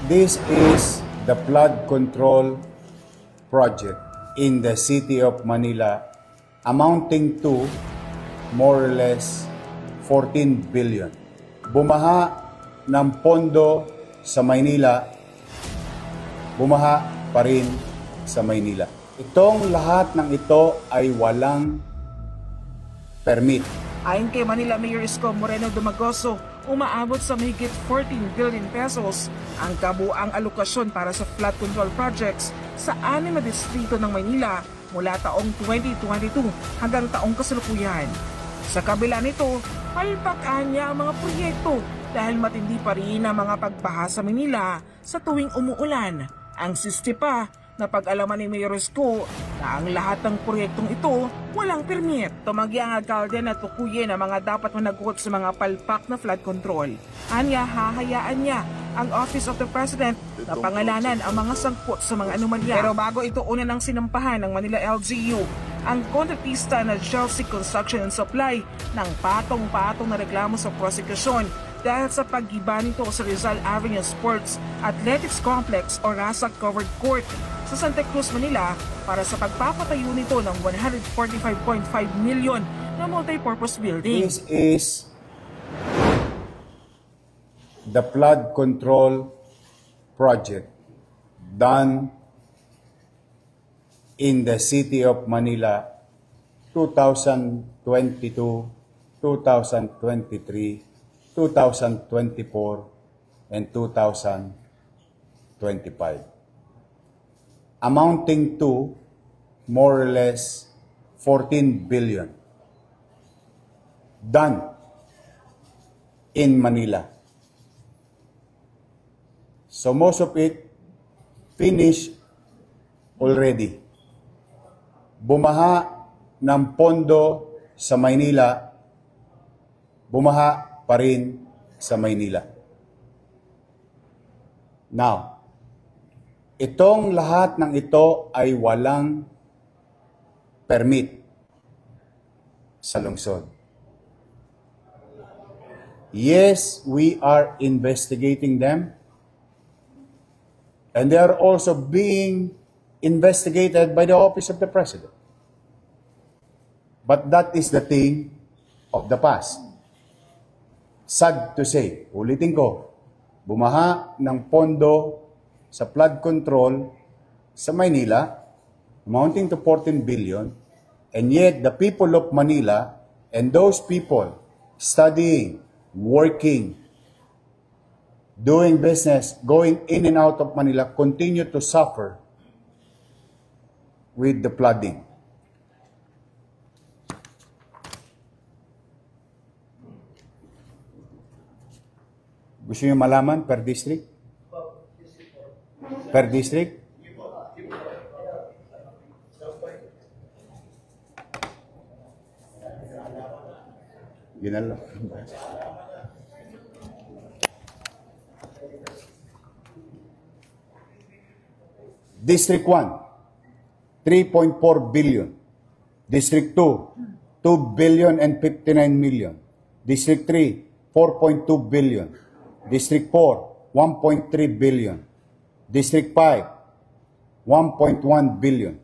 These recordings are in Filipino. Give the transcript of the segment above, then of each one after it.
This is the flood control project in the city of Manila amounting to more or less 14 billion. Bumaha ng pondo sa Maynila, bumaha pa rin sa Maynila. Itong lahat ng ito ay walang permit. Ayon kay Manila Mayor Isko Moreno Dumagoso, umaabot sa mahigit 14 billion pesos ang kabuang alokasyon para sa flood control projects sa 6 na distrito ng Maynila mula taong 2022 hanggang taong kasalukuyan. Sa kabila nito, palpakan niya ang mga proyekto dahil matindi pa rin ang mga pagbaha sa Manila sa tuwing umuulan. Ang siste pa na pag-alaman ni Mayor Isko na ang lahat ng proyektong ito walang permit. Tumanggi ang alkalde na tukuyin ang mga dapat managot sa mga palpak na flood control. Anya, hahayaan niya ang Office of the President na pangalanan ang mga sangkot sa mga anomalya. Pero bago ito una ng sinampahan ng Manila LGU, ang kontratista na Chelsea Construction and Supply ng patong-patong na reklamo sa prosekusyon dahil sa pag-iba nito sa Rizal Avenue Sports Athletics Complex o RASA Covered Court sa Santa Cruz, Manila para sa pagpapatayo nito ng 145.5 million na multi-purpose building. This is the flood control project done in the city of Manila 2022, 2023, 2024, and 2025, amounting to more or less 14 billion done in Manila. So most of it finished already. Bumaha ng pondo sa Maynila, bumaha pa rin sa Maynila. Now, itong lahat ng ito ay walang permit sa lungsod. Yes, we are investigating them, and they are also being investigated by the Office of the President. But that is the thing of the past. Sad to say, ulitin ko, bumaha ng pondo sa flood control sa Maynila, amounting to 14 billion, and yet the people of Manila and those people studying, working, doing business, going in and out of Manila continue to suffer with the flooding. Gusto niyo malaman per district? Per district? Ginalo. District 1, 3.4 billion. District 2, 2 billion and 59 million. District 3, 4.2 billion. District 4, 1.3 billion. District 5, 1.1 billion.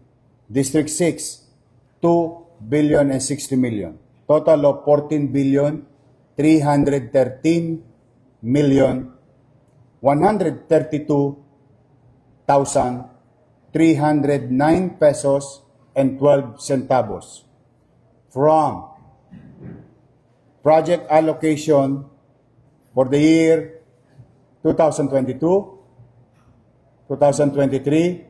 District 6, 2 billion and 60 million. Total of 14 billion, 313 million, 132,309 pesos and 12 centavos from project allocation for the year 2022, 2023,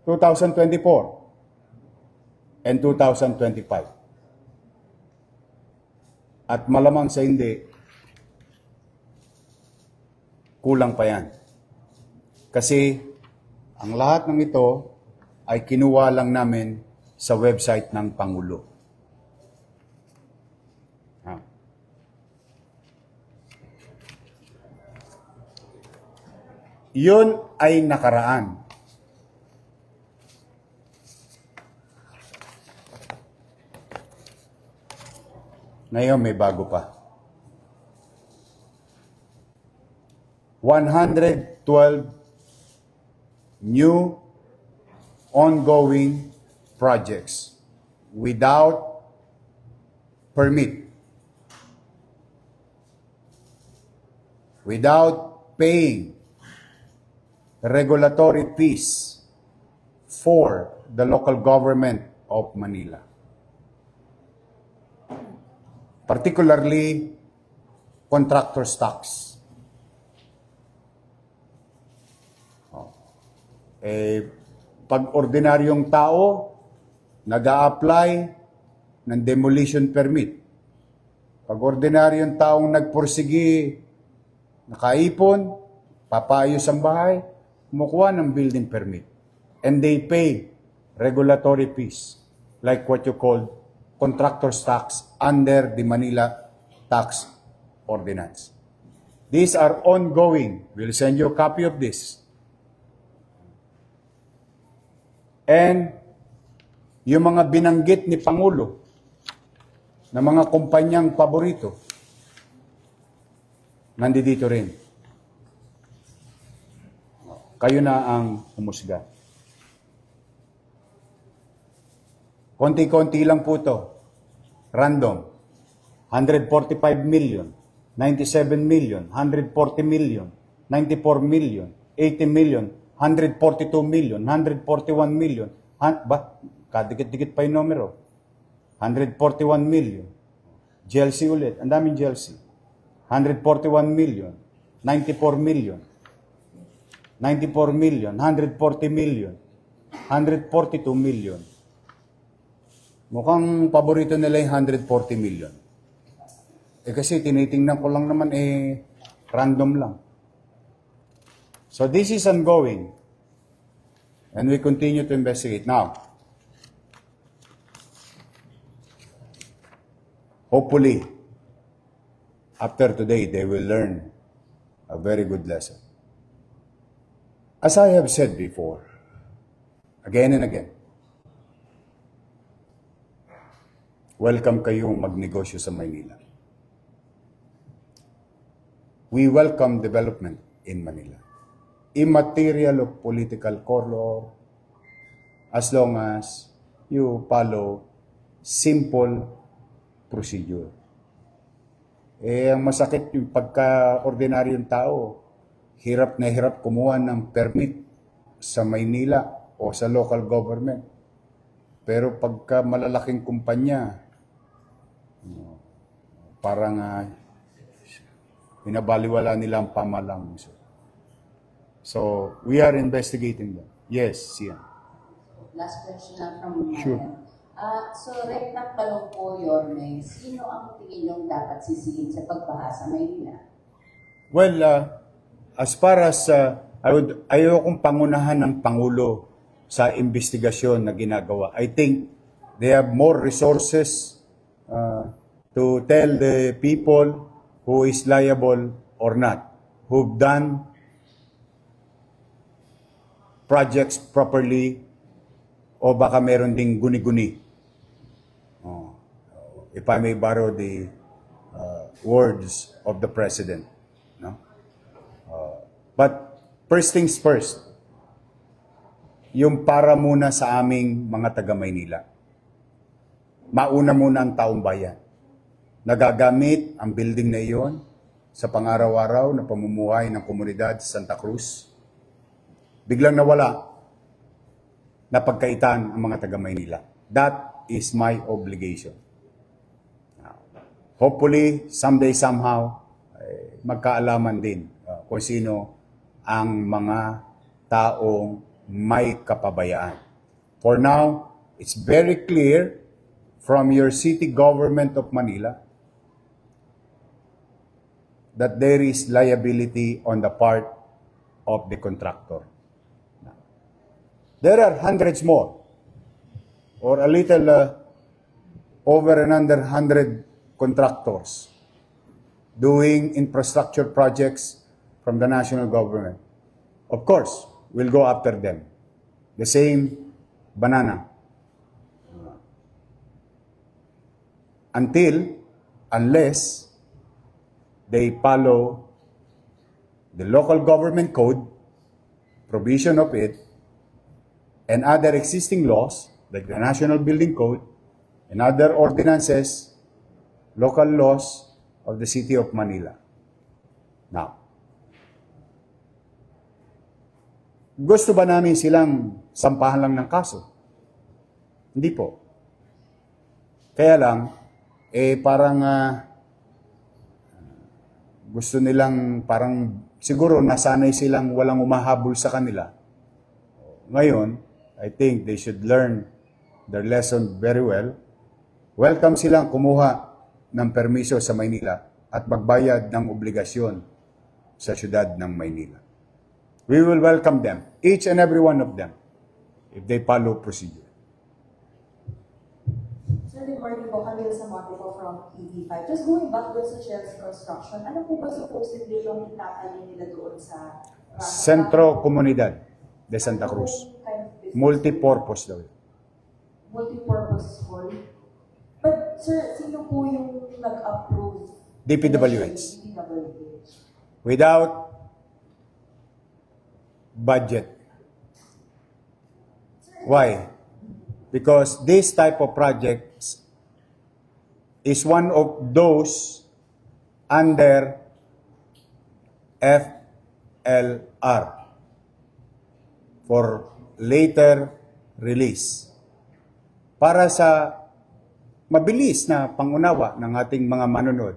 2024, and 2025. At malamang sa hindi, kulang pa yan. Kasi ang lahat ng ito ay kinuha lang namin sa website ng Pangulo. Yun ay nakaraan. Ngayon may bago pa. 112 new ongoing projects without permit, without paying regulatory fees for the local government of Manila. Particularly, contractor's tax. Pag ordinaryong tao, nag-a-apply ng demolition permit. Pag ordinaryong taong nagpursigi, nakaipon, papaayos ang bahay, kumukuha ng building permit. And they pay regulatory fees, like what you call contractor's tax under the Manila Tax Ordinance. These are ongoing. We'll send you a copy of this. And yung mga binanggit ni Pangulo na mga kumpanyang paborito, nandito rin. Kayo na ang humusga. Konti-konti lang po ito. Random. 145 million, 97 million, 140 million, 94 million, 80 million, 142 million, 141 million. Kadikit-dikit pa yung numero. 141 million. GLC ulit. Ang daming GLC. 141 million. 94 million. 94 million. 140 million. 142 million. Mukhang paborito nila yung 140 million. Kasi tinitingnan ko lang naman random lang. So this is ongoing. And we continue to investigate. Now, hopefully, after today, they will learn a very good lesson. As I have said before, again and again, welcome kayong magnegosyo sa Maynila. We welcome development in Manila. Immaterial of political color, as long as you follow simple procedure. Ang masakit yung pagka-ordinaryong tao, hirap na hirap kumuha ng permit sa Maynila o sa local government. Pero pagka malalaking kumpanya, parang binabaliwala nila ang pamalang. So, we are investigating them. Yes, Sian. Last question na from Sure. So, rectang tanong po, Yorme, sino ang tingin niyong dapat sisihin sa pagbaha sa Maynila? Well, as far as ayokong pangunahan ng Pangulo sa investigasyon na ginagawa. I think they have more resources to tell the people who is liable or not, who've done projects properly o baka meron ding guni-guni. If I may borrow the words of the President. No? But first things first, yung para muna sa aming mga taga-Maynila. Mauna muna ang taong bayan. Nagagamit ang building na iyon sa pangaraw-araw na pamumuhay ng komunidad sa Santa Cruz. Biglang nawala, napagkaitan ang mga taga-Maynila. That is my obligation. Hopefully, someday, somehow, magkaalaman din kung sino ang mga taong may kapabayaan. For now, it's very clear from your city government of Manila that there is liability on the part of the contractor. There are hundreds more, or a little over and under 100 contractors doing infrastructure projects from the national government. Of course, we'll go after them. The same banana. Unless they follow the local government code, provision of it, and other existing laws, like the National Building Code, and other ordinances, local laws of the City of Manila. Now, gusto ba namin silang sampahan lang ng kaso? Hindi po. Kaya lang, parang gusto nilang parang siguro nasanay silang walang umahabol sa kanila. Ngayon, I think they should learn their lesson very well. Welcome silang kumuha ng permiso sa Maynila at magbayad ng obligasyon sa syudad ng Maynila. We will welcome them, each and every one of them, if they follow procedure. Sir, good morning po. Camille Samonte po from TV5. Just going back doon sa Chelsea Construction, ano po ba supposedly yung itatanin nila doon sa Centro Comunidad de Santa Cruz. Kind of business? Multipurpose daw. Multipurpose hall. But sir, sino po yung nag-approve? DPWH. DPWH. Without budget. Why? Because this type of projects is one of those under FLR for later release. Para sa mabilis na pangunawa ng ating mga manonood,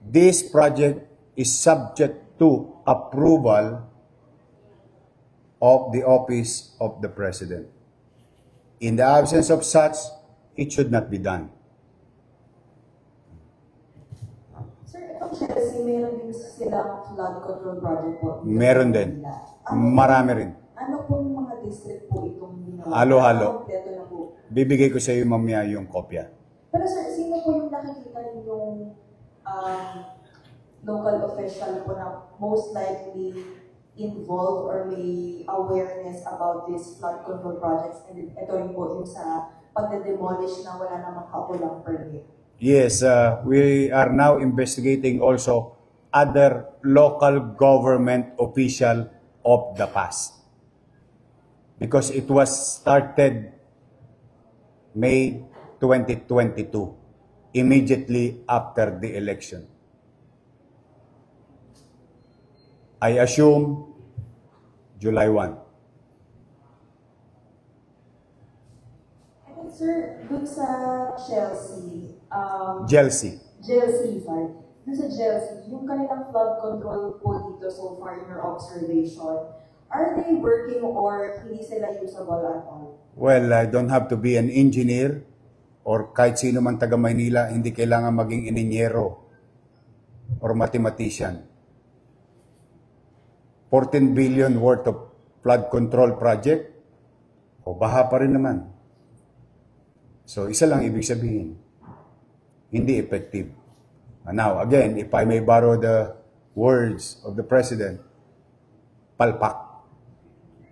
this project is subject to approval of the office of the President. In the absence of such, it should not be done. Sir, itong Chelsea, meron din silang flood control project po. Meron din. Marami rin. Ano pong mga district po itong ginawa? Halo-halo. Kompleto na po. Bibigay ko sa iyo mamaya yung kopya. Pero sir, sino po yung nakikita yung local official po na most likely involved or may awareness about these flood control projects, and ito rin po yung sa pagde-demolish na wala namang kapulang permit? Yes, we are now investigating also other local government official of the past. Because it was started May 2022, immediately after the election. I assume July 1. And then, sir, dun sa Chelsea, Chelsea. sorry. Dun sa Chelsea, yung kanilang flood control po dito so far in your observation, are they working or hindi sila usable at all? Well, I don't have to be an engineer or kahit sino man taga Maynila, hindi kailangan maging ininyero or mathematician. 14 billion worth of flood control project, o baha pa rin naman. So, isa lang ibig sabihin, hindi effective. Now, again, if I may borrow the words of the President, palpak.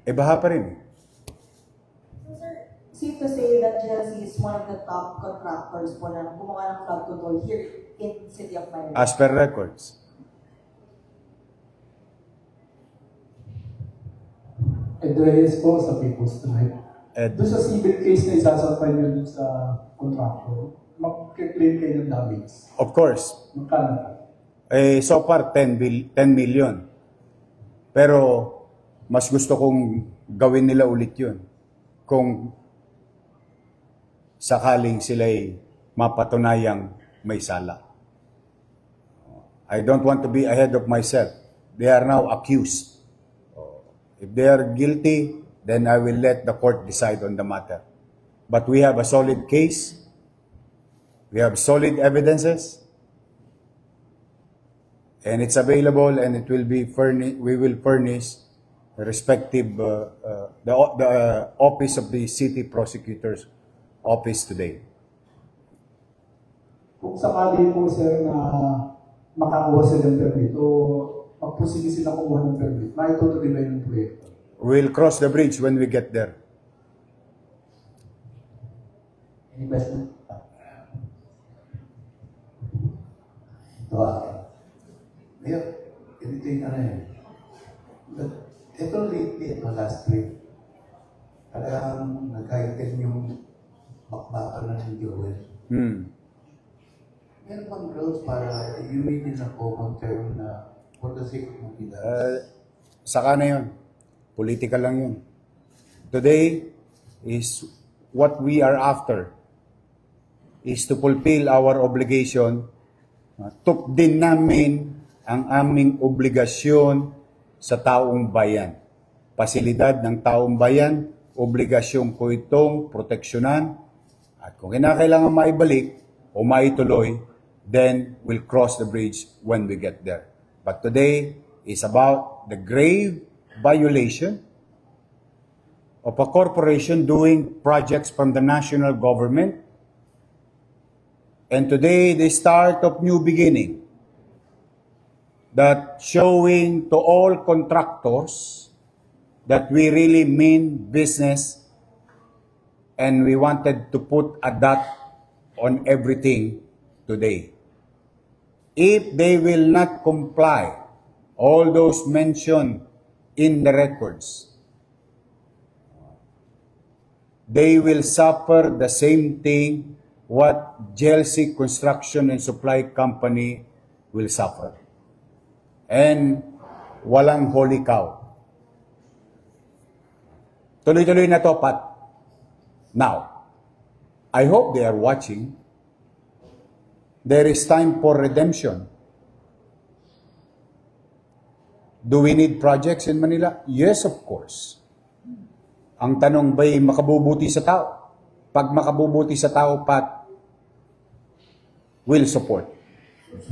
Baha pa rin. So, sir, safe to say that Chelsea is one of the top contractors po na gumawa ng flood control here in City of Manila. As per records. Ed Reyes po sa People's Tribe. Ed. Doon sa civil case na isasampay nyo dun sa contractor, mag-claim kayo ng damage. Of course. Magkano? So far, 10 million. Pero, mas gusto kong gawin nila ulit yun. Kung sakaling sila'y mapatunayang may sala. I don't want to be ahead of myself. They are now accused. If they are guilty, then I will let the court decide on the matter. But we have a solid case. We have solid evidences. And it's available, and it will be we will furnish the respective the office of the city prosecutor's office today. Kung sakali po sir na makakuha sila ng permit o magpusigi sila kumuha ng permit, maitutuloy na yung proyekto. We'll cross the bridge when we get there. Any question? Mayor, ganito yung ano eh. But, ito lately, ito last week, talagang nagkaitin yung bakbakan na si Joel. Meron bang growth para humidin ako ng term na for the sake of Manila? Saka na yun. Political lang yun. Today is what we are after is to fulfill our obligation. Tupdin namin ang aming obligasyon sa taong bayan. Pasilidad ng taong bayan, obligasyon ko itong proteksyonan. At kung kinakailangan maibalik o maituloy, then we'll cross the bridge when we get there. But today is about the grave violation of a corporation doing projects from the national government. And today, the start of new beginning that showing to all contractors that we really mean business and we wanted to put a dot on everything today. If they will not comply, all those mentioned in the records, they will suffer the same thing what GLC Construction and Supply Company will suffer. And walang holy cow. Tuloy-tuloy na to, Pat. Now, I hope they are watching. There is time for redemption. Do we need projects in Manila? Yes, of course. Ang tanong ba'y makabubuti sa tao? Pag makabubuti sa tao, Pat, will support.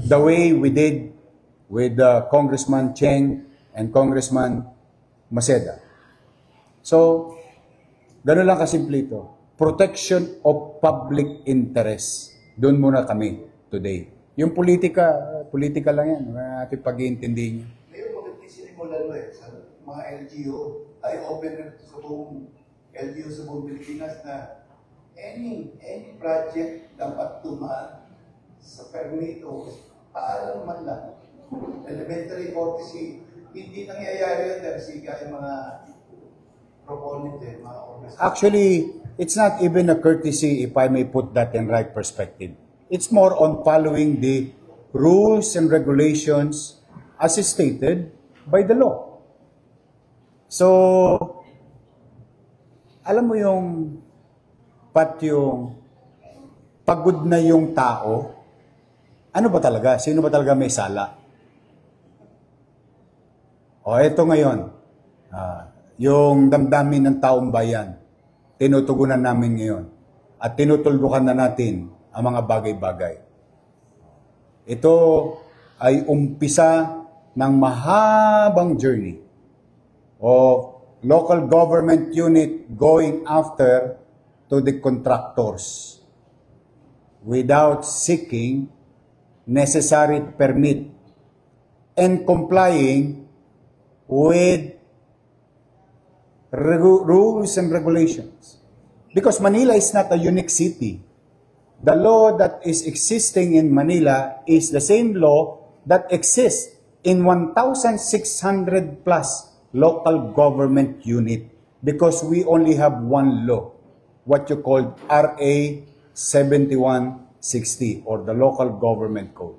The way we did with Congressman Cheng and Congressman Maceda. So, gano'n lang kasimple ito. Protection of public interest. Doon muna kami today. Yung politika lang yan. Natin pag-iintindi niyo. Ngayon, maganda sinimulan mo sa mga LGU. I open na sa buong LGU sa buong Pilipinas na any project dapat tumaan sa permit o paalam man lang. Elementary courtesy, hindi nangyayari yan dahil siga yung mga proponent mga organization. Actually, it's not even a courtesy if I may put that in right perspective. It's more on following the rules and regulations as stated by the law. So, alam mo yung yung pagod na yung tao, ano ba talaga? Sino ba talaga may sala? O, eto ngayon, yung damdamin ng taong bayan, tinutugunan namin ngayon at tinutuldukan na natin ang mga bagay-bagay. Ito ay umpisa ng mahabang journey of local government unit going after to the contractors without seeking necessary permit and complying with rules and regulations. Because Manila is not a unique city. The law that is existing in Manila is the same law that exists in 1,600 plus local government unit because we only have one law, what you call RA 7160 or the Local Government Code.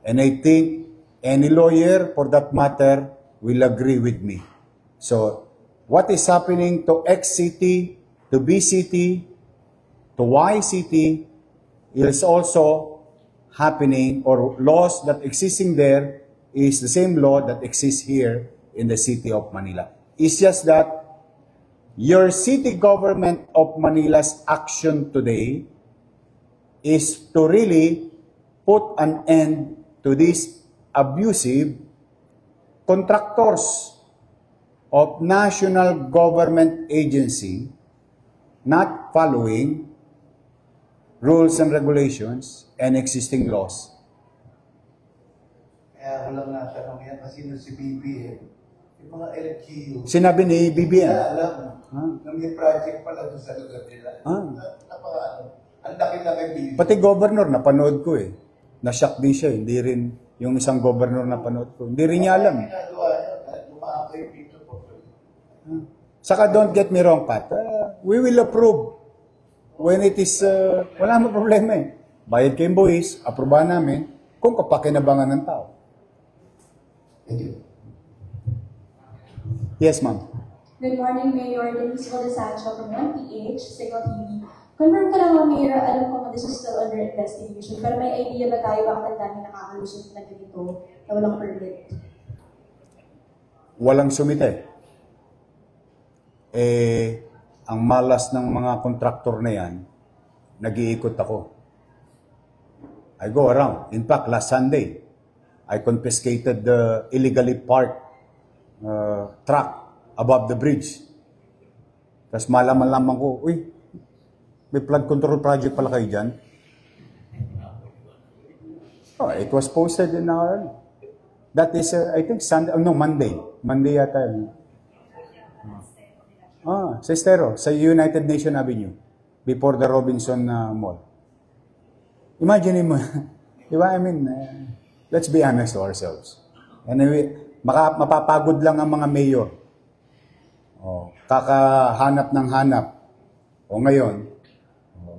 And I think any lawyer for that matter will agree with me. So, what is happening to X city, to B city, to Y city is also happening, or laws that existing there is the same law that exists here in the city of Manila. It's just that your city government of Manila's action today is to really put an end to these abusive contractors of national government agency not following rules and regulations and existing laws. Kaya ko lang natanong yan kasi si BBM, yung mga LGU, Sinabi ni BBM. alam na may project pala doon sa lugar nila. Ang laki-laki BBM. Pati governor, napanood ko eh. Na-shock din siya, hindi rin yung isang governor na panood ko. Hindi rin niya alam. Ginagawa niya, kahit lumakay dito po. Saka don't get me wrong, Pat. We will approve when it is, wala mo problema eh. Bayad kayong buwis, aprobahan namin kung kapakinabangan ng tao. Thank you. Yes, ma'am. Good morning, Mayor Denise Sancho from 1PH, Signal TV. Confirm ka lang, Mayor, alam ko this is still under investigation, pero may idea ba tayo bakit ang dami nakakalusot na ganito na walang permit? Walang sumite. Ang malas ng mga kontraktor na yan, nag-iikot ako. I go around. In fact, last Sunday, I confiscated the illegally parked truck above the bridge. Tapos malaman-laman ko, uy, may flood control project pala kayo dyan. Oh, it was posted in our, that is, I think, Monday. Monday yata yun. Sa Estero, sa United Nation Avenue, before the Robinson Mall. Imagine mo, di ba? I mean, let's be honest to ourselves. Anyway, mapapagod lang ang mga mayor. Kakahanap ng hanap. Ngayon,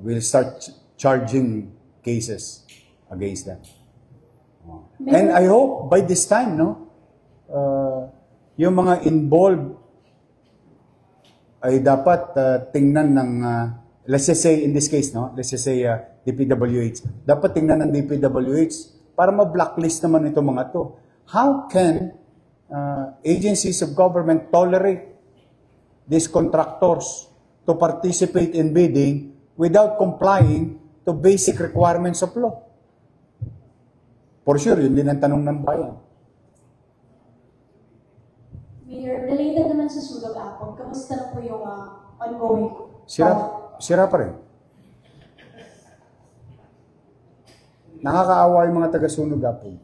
we'll start charging cases against them. And I hope by this time, no, yung mga involved ay dapat tingnan ng, let's just say in this case, no, let's just say DPWH, dapat tingnan ng DPWH para ma-blacklist naman itong mga to. How can agencies of government tolerate these contractors to participate in bidding without complying to basic requirements of law? For sure, yun din ang tanong ng bayan. Mayor, related naman sa Sulog-Apog, kamusta na po yung ongoing? Sira pa rin. Nakakaawa yung mga taga-Sunog-Apog.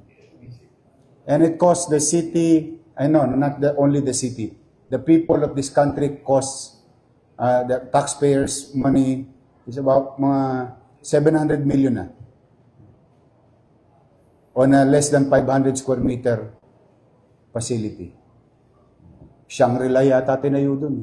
And it costs the city, not only the city, the people of this country costs the taxpayers' money is about mga 700 million na. On a less than 500 square meter facility. Shangri-La yata tinayo dun.